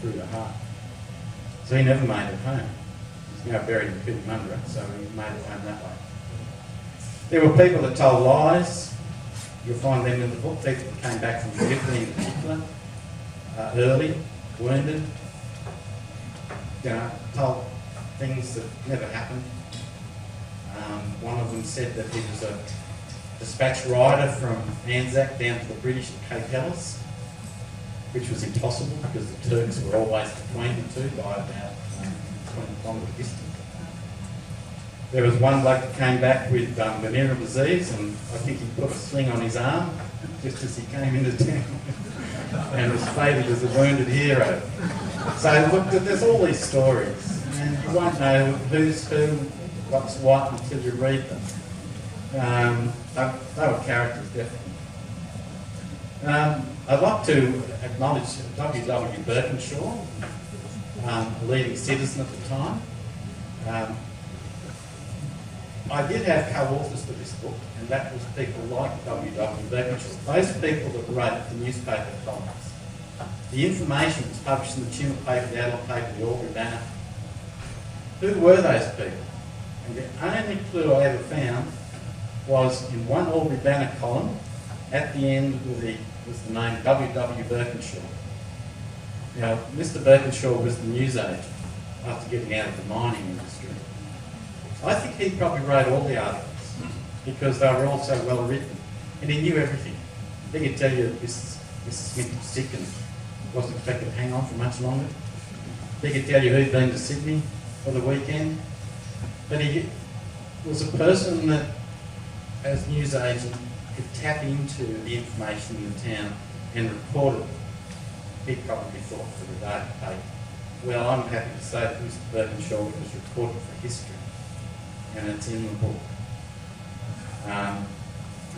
through the heart. So he never made it home. He's now buried in Cootamundra, so he made it home that way. There were people that told lies. You'll find them in the book, people that came back from Gallipoli in particular, early, wounded, told things that never happened. One of them said that he was a dispatch rider from Anzac down to the British at Cape Helles, which was impossible because the Turks were always between the two by about 20 kilometre distance. There was one bloke that came back with venereal disease, and I think he put a sling on his arm just as he came into town and was feted as a wounded hero. So look, there's all these stories, and you won't know who's who, what's what until you read them. They were characters, definitely. I'd like to acknowledge W.W. Birkinshaw, a leading citizen at the time. I did have co-authors for this book, and that was people like W.W. Birkinshaw, those people that wrote the newspaper columns. The information was published in the Chinook paper, the Adelong paper, the Albury Banner. Who were those people? And the only clue I ever found was in one Albury Banner column, at the end was the name W.W. Birkinshaw. Now, Mr. Birkinshaw was the newsagent after getting out of the mining industry. I think he probably wrote all the articles because they were all so well written, and he knew everything. He could tell you that Mrs. Smith was sick and wasn't expected to hang on for much longer. He could tell you who'd been to Sydney for the weekend. But he was a person that, as newsagent, could tap into the information in the town and report it. He probably thought for the day paper. Well, I'm happy to say that Mr. Birkinshaw was reported for history, and it's in the book.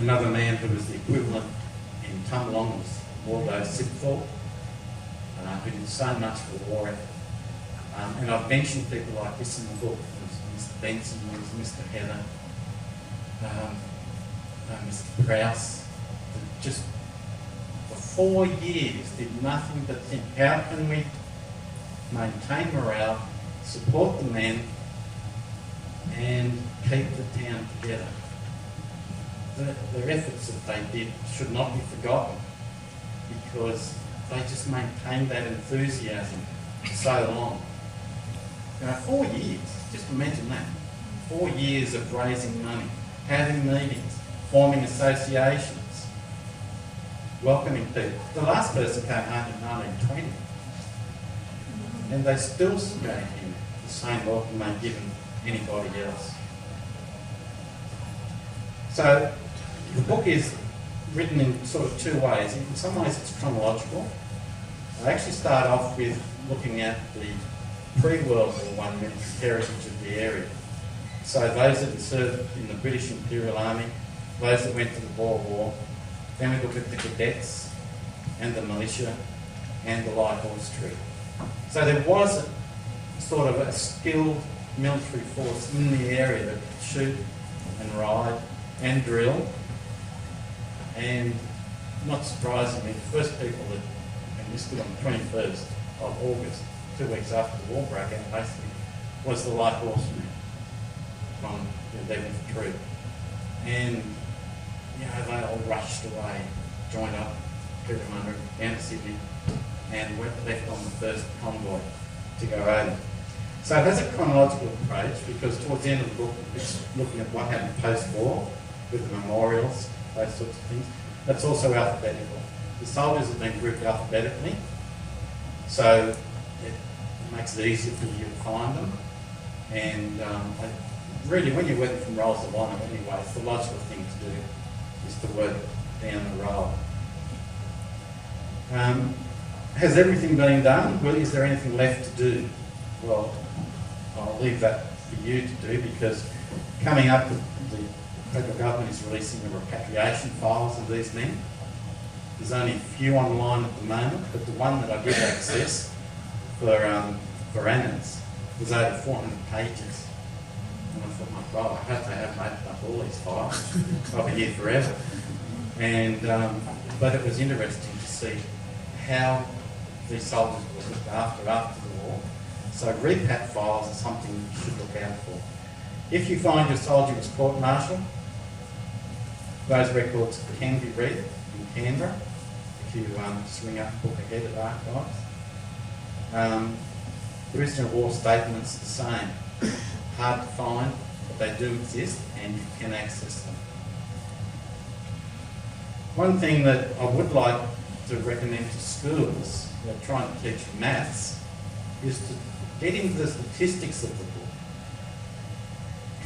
Another man who was the equivalent in Tumbalong was Waldo Sipthorpe, who did so much for the war effort. And I've mentioned people like this in the book. There's Mr. Benson, there's Mr. Heather, Mr. Krause, that just for 4 years did nothing but think, how can we maintain morale, support the men, and keep the town together. The efforts that they did should not be forgotten because they just maintained that enthusiasm for so long. 4 years, just imagine that. 4 years of raising money, having meetings, forming associations, welcoming people. The last person came home in 1920 and they still gave him the same welcome they'd given anybody else. So the book is written in sort of two ways. In some ways it's chronological. I actually start off with looking at the pre-World War I military heritage of the area. So those that had served in the British Imperial Army, those that went to the Boer War, then we look at the cadets and the militia and the light horsery. So there was a sort of a skilled military force in the area that could shoot and ride and drill. And not surprisingly, the first people that enlisted on the 21st of August, 2 weeks after the war broke out, basically, was the light horsemen from the 11th Troop. And, you know, they all rushed away, joined up, Petermunda, down to Sydney, and went left on the first convoy to go over. So it has a chronological approach because towards the end of the book, it's looking at what happened post-war with the memorials, those sorts of things. That's also alphabetical. The soldiers have been grouped alphabetically, so it makes it easier for you to find them. And really, when you're working from rolls of honour anyway, it's the logical thing to do is to work down the roll. Has everything been done? Well, is there anything left to do? Well, I'll leave that for you to do because coming up, the federal government is releasing the repatriation files of these men. There's only a few online at the moment, but the one that I did access for annals was over 400 pages. And I thought, my God, I hope they haven't opened up all these files. I'll be here forever. And but it was interesting to see how these soldiers were looked after the war. So repat files are something you should look out for. If you find your soldier was court-martialed, those records can be read in Canberra if you swing up book ahead at archives. The prisoner of war statements are the same. Hard to find, but they do exist and you can access them. One thing that I would like to recommend to schools that are trying to teach maths is to get into the statistics of the book.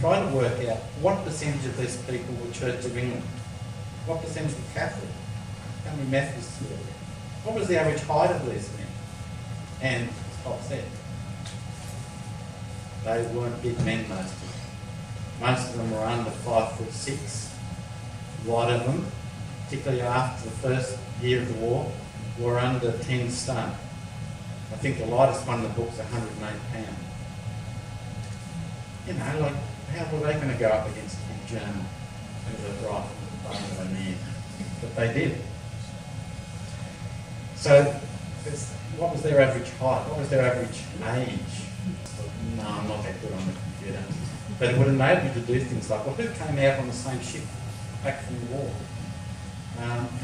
Try to work out what percentage of these people were Church of England, what percentage were Catholic, how many Methodists were there, what was the average height of these men, and as Bob said, they weren't big men, most of them. Most of them were under 5'6". A lot of them, particularly after the first year of the war, were under 10 stone. I think the lightest one in the book's 108 pounds. You know, like, how were they going to go up against a big German with a rifle and a man? But they did. So, what was their average height? What was their average age? No, I'm not that good on the computer. But it would enable you to do things like, well, who came out on the same ship back from the war?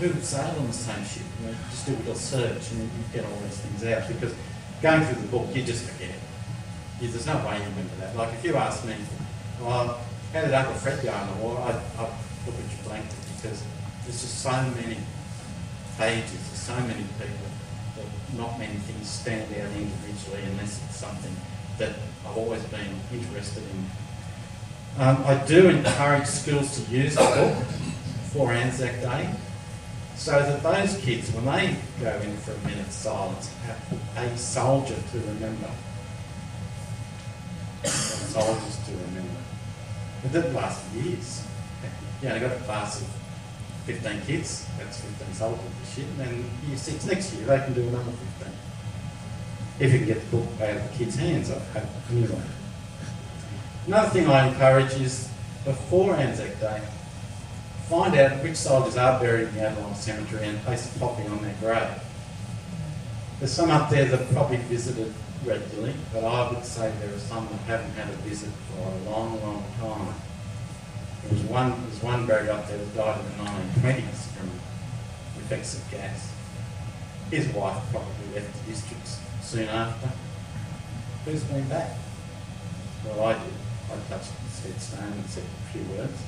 Who sailed on the same ship? You know, just do a little search and you get all these things out because going through the book, you just forget. There's no way you remember that. Like if you ask me, well, how did Uncle Fred go in the war? I'd look at you blankly because there's just so many pages, there's so many people that not many things stand out individually unless it's something that I've always been interested in. I do encourage schools to use the book for Anzac Day, so that those kids, when they go in for a minute's silence, have a soldier to remember. Soldiers to remember. It didn't last for years. You only got a class of 15 kids, that's 15 soldiers this year, and then year 6 next year they can do another 15. If you can get the book out of the kids' hands, I hope. Anyway. Another thing I encourage is, before Anzac Day, find out which soldiers are buried in the Adelong Cemetery and place a poppy on their grave. There's some up there that probably visited regularly, but I would say there are some that haven't had a visit for a long, long time. There's one buried up there that died in the 1920s from effects of gas. His wife probably left the district soon after. Who's been back? Well, I did. I touched the headstone and said a few words.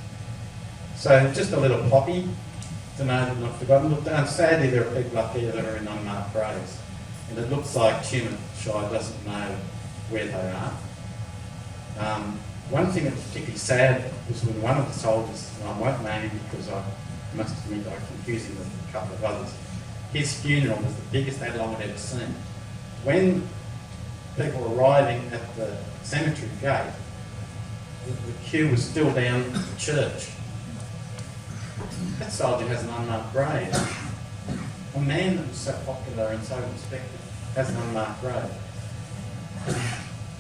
So just a little poppy to know that not forgotten. Look, sadly there are people up there that are in unmarked graves, and it looks like Chimney doesn't know where they are. One thing that was particularly sad was when one of the soldiers, and I won't name him because I must admit I confused him with a couple of others. His funeral was the biggest Adelong I'd ever seen. When people were arriving at the cemetery gate, the queue was still down at the church. That soldier has an unmarked grave. A man that was so popular and so respected has an unmarked grave.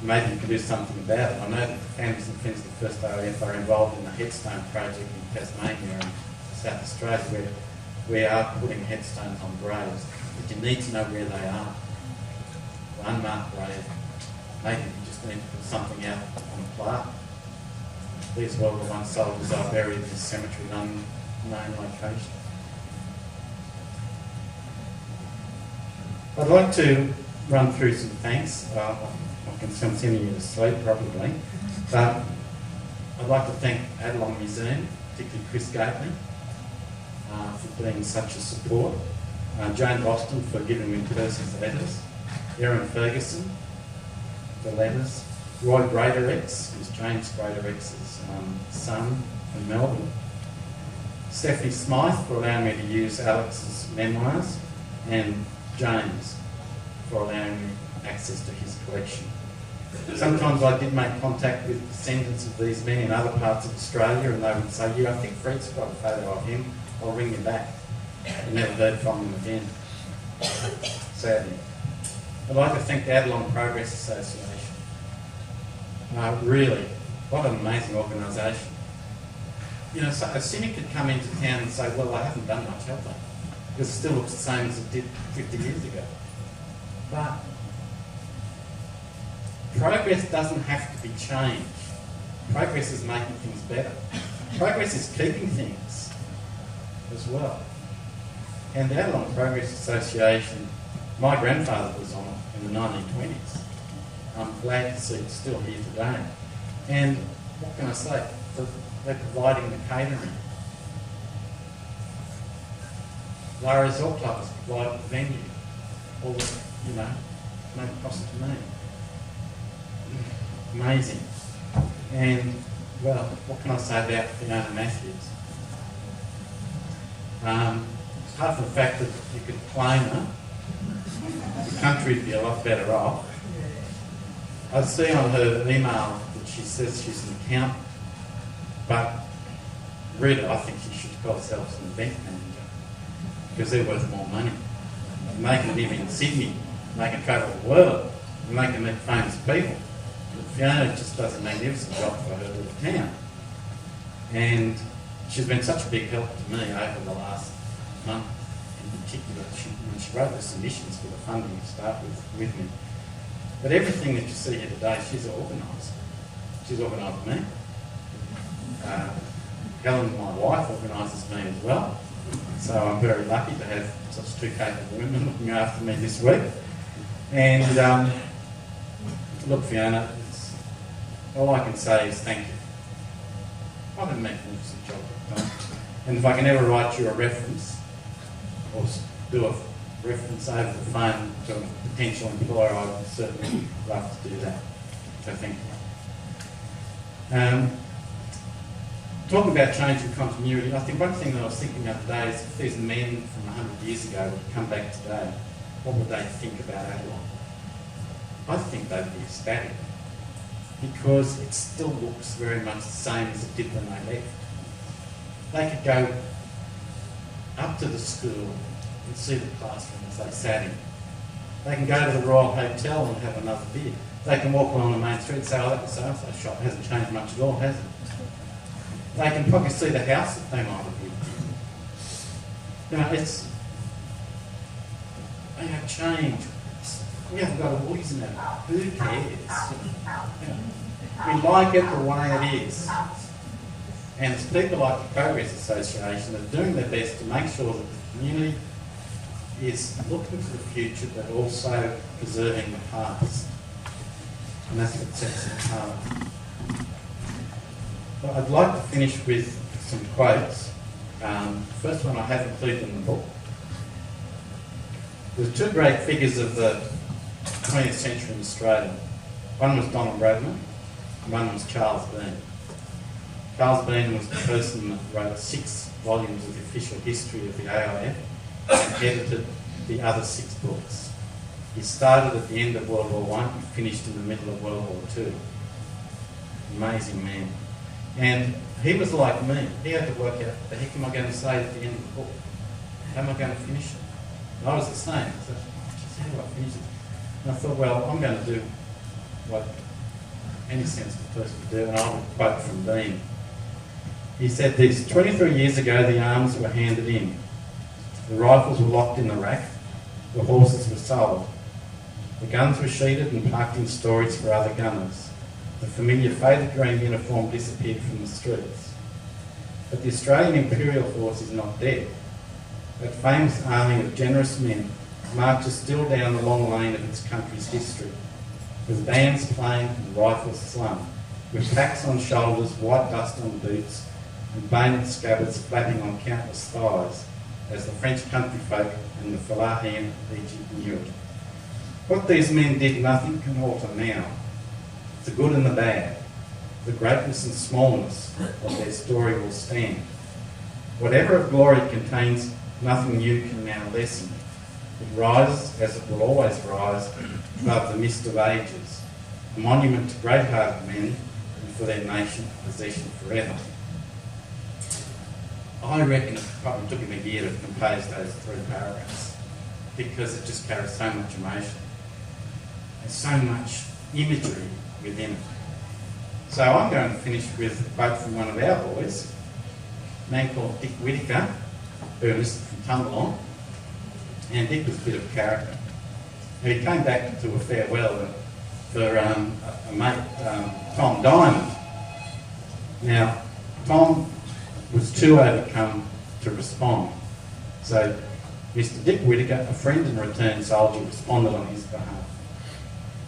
Maybe you can do something about it. I know that the Families and Friends of the First AOF are involved in the headstone project in Tasmania and South Australia where we are putting headstones on graves. But you need to know where they are. The unmarked grave. Maybe you just need to put something out on a plaque. These World War I soldiers are buried in this cemetery in an unknown location. I'd like to run through some thanks. I can see I'm sending you to sleep probably. But I'd like to thank Adelong Museum, particularly Chris Gately, for being such a support. Jane Boston for giving me Percy's letters. Erin Ferguson for letters. Roy Greatorex, who's James Greatorex's son from Melbourne. Stephanie Smythe for allowing me to use Alex's memoirs. And James for allowing me access to his collection. Sometimes I did make contact with descendants of these men in other parts of Australia and they would say, yeah, I think Fred's got a photo of him, I'll ring you back. I never heard from them again, sadly. I'd like to thank the Adelong Progress Association. Really, what an amazing organisation. You know, so a cynic could come into town and say, well, I haven't done much, have they? Because it still looks the same as it did 50 years ago. But progress doesn't have to be changed. Progress is making things better. Progress is keeping things as well. And the Adelong Progress Association, my grandfather was on it in the 1920s. I'm glad to see it's still here today. And what can I say? They're providing the catering. Lara Resort Club has provided the venue. All the, no cost to me. Amazing. And, well, what can I say about Fiona Matthews? Apart from the fact that you could claim her, the country would be a lot better off. I see on her email that she says she's an accountant, but really I think she should call herself an event manager because they're worth more money. And they can live in Sydney, and they can travel the world, and they can meet famous people. But Fiona just does a magnificent job for her little town. And she's been such a big help to me over the last month in particular. When she wrote the submissions for the funding to start with me. But everything that you see here today, she's organised. She's organised me. Helen, my wife, organises me as well. So I'm very lucky to have such two capable women looking after me this week. And look, Fiona, all I can say is thank you. What a magnificent job you've done. And if I can ever write you a reference, or do a reference over the phone to a potential employer, I would certainly love to do that. So thank you. Talking about change and continuity, I think one thing that I was thinking the other day is if these men from 100 years ago would come back today, what would they think about Adelong? I think they'd be ecstatic because it still looks very much the same as it did when they left. They could go up to the school and see the classrooms they sat in. They can go to the Royal Hotel and have another beer. They can walk along the main street and say, oh, that so-and-so shop hasn't changed much at all, has it? They can probably see the house that they might have lived in. They have changed. We haven't got a reason at it. Who cares? We like it the way it is. And it's people like the Progress Association that are doing their best to make sure that the community is looking to the future but also preserving the past. And that's what sets it apart. Well, I'd like to finish with some quotes. The first one I have included in the book. There's two great figures of the 20th century in Australia. One was Donald Bradman, and one was Charles Bean. Charles Bean was the person that wrote 6 volumes of the official history of the AIF and edited the other 6 books. He started at the end of World War I and finished in the middle of World War II. Amazing man. And he was like me. He had to work out, what the heck am I going to say at the end of the book? How am I going to finish it? And I was the same. I said, how do I finish it? And I thought, well, I'm going to do what any sensible person would do, and I would quote from Bean. He said this: 23 years ago, the arms were handed in. The rifles were locked in the rack. The horses were sold. The guns were sheeted and parked in storage for other gunners. The familiar faded green uniform disappeared from the streets. But the Australian Imperial Force is not dead. That famous army of generous men marches still down the long lane of its country's history, with bands playing and rifles slung, with packs on shoulders, white dust on boots, and bayonet scabbards flapping on countless thighs, as the French country folk and the Falahian of Egypt knew it. What these men did, nothing can alter now. The good and the bad, the greatness and smallness of their story will stand. Whatever of glory it contains, nothing new can now lessen. It rises, as it will always rise, above the mist of ages, a monument to great-hearted men and for their nation possession forever. I reckon it probably took him a year to compose those 3 paragraphs, because it just carries so much emotion and so much imagery within it. So I'm going to finish with a quote from one of our boys, a man called Dick Whittaker, who enlisted from Tumbalong, and Dick was a bit of a character. And he came back to a farewell for a mate, Tom Diamond. Now, Tom was too overcome to respond. So Mr. Dick Whittaker, a friend and returned soldier, responded on his behalf.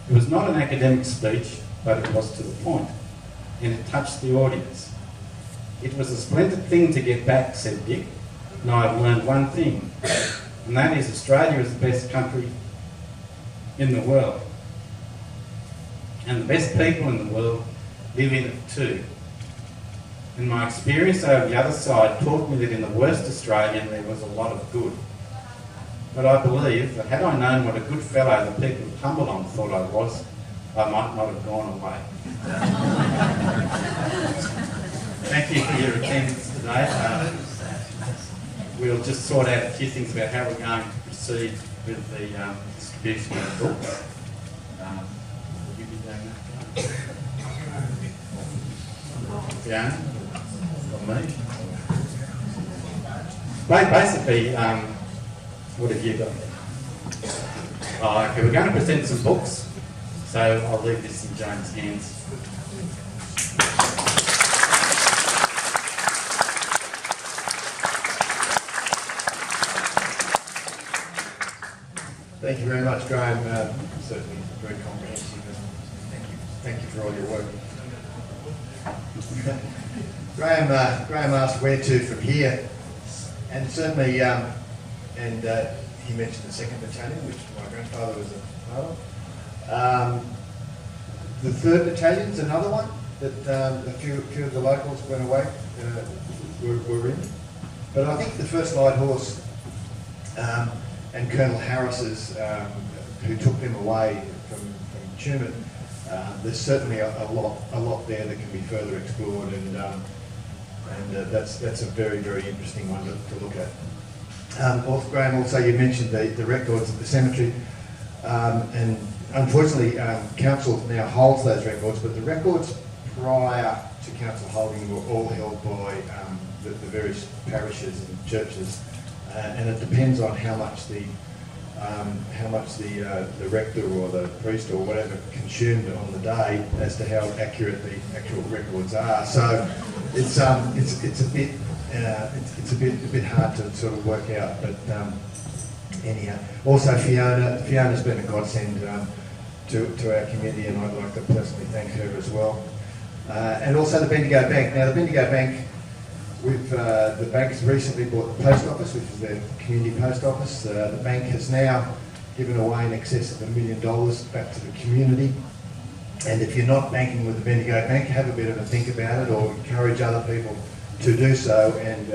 It was not an academic speech, but it was to the point, and it touched the audience. It was a splendid thing to get back, said Dick, and I have learned one thing, and that is Australia is the best country in the world. And the best people in the world live in it too. And my experience over the other side taught me that in the worst Australian there was a lot of good. But I believe that had I known what a good fellow the people of Tumbalong thought I was, I might not have gone away. Thank you for your attendance today. We'll just sort out a few things about how we're going to proceed with the distribution of the books. Will you be doing that? Fiona? Or me? Basically, what have you got? Okay, we're going to present some books, so I'll leave this in Jane's hands. Thank you very much, Graeme. Certainly very comprehensive. Thank you for all your work. Graeme asked where to from here, and certainly, he mentioned the 2nd Battalion, which my grandfather was a part of. The 3rd Battalion's another one that a few of the locals went away were in. But I think the 1st Light Horse and Colonel Harris's, who took them away from Tumut, there's certainly a lot there that can be further explored, and that's a very, very interesting one to look at. Graeme, also you mentioned the records at the cemetery, and unfortunately council now holds those records, but the records prior to council holding were all held by the various parishes and churches, and it depends on how much the rector or the priest or whatever consumed on the day as to how accurate the actual records are. So it's a bit hard to sort of work out, but anyhow. Also Fiona's been a godsend to our community, and I'd like to personally thank her as well. And also the Bendigo Bank. Now the Bendigo Bank, the bank has recently bought the post office, which is their community post office. The bank has now given away in excess of $1 million back to the community. And if you're not banking with the Bendigo Bank, have a bit of a think about it, or encourage other people to do so, and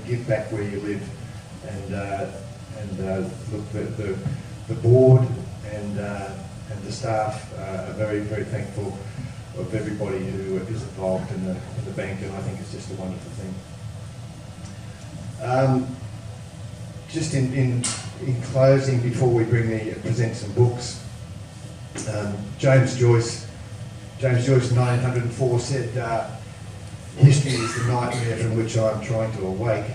give back where you live. And look, the board and the staff are very, very thankful of everybody who is involved in the bank, and I think it's just a wonderful thing. Just in closing, before we present some books, James Joyce, 1904, said, history is the nightmare from which I'm trying to awake.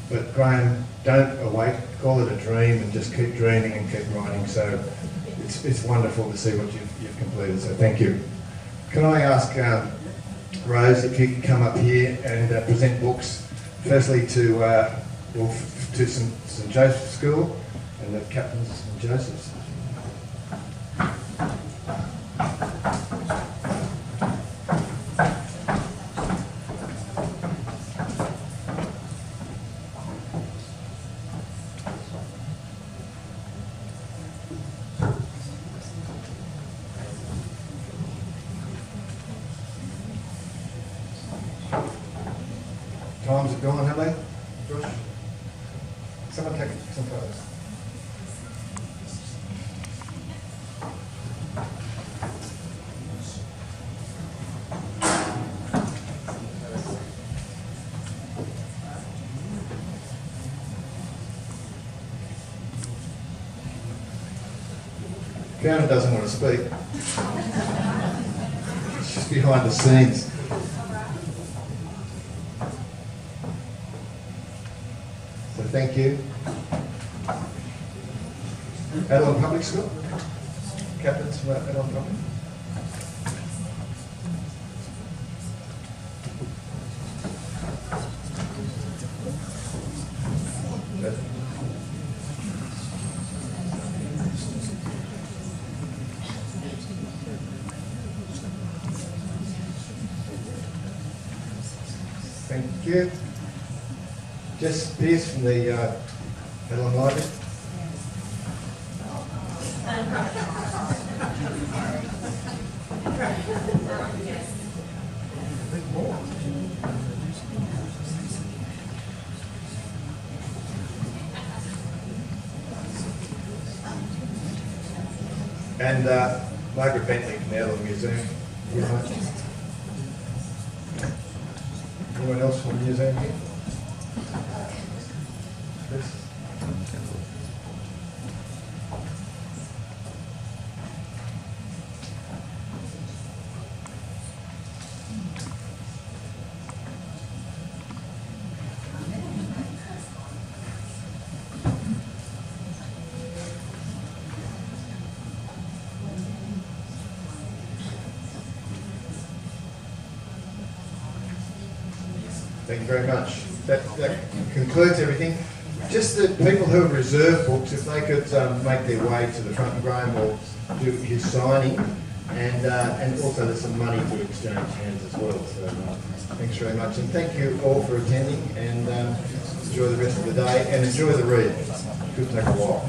But Graeme, don't awake, call it a dream, and just keep dreaming and keep writing. So it's wonderful to see what you've completed, so thank you. Can I ask Rose if you could come up here and present books, firstly to St Joseph's School and the captains of St Joseph's. Times have gone, have they? Josh? Someone take some photos. Fiona doesn't want to speak. She's behind the scenes. So thank you. Adelong Public School? Captains from Adelong Public? Thank you. Jess Pierce from the Adelong Library. And Margaret Bentley from the Adelong Museum. Anyone else from the museum here? Yes. Thank you very much. That concludes everything. Just the people who have reserved books, if they could make their way to the front, and Graeme will do his signing, and also there's some money to exchange hands as well. So thanks very much, and thank you all for attending, and enjoy the rest of the day, and enjoy the read. It could take a while.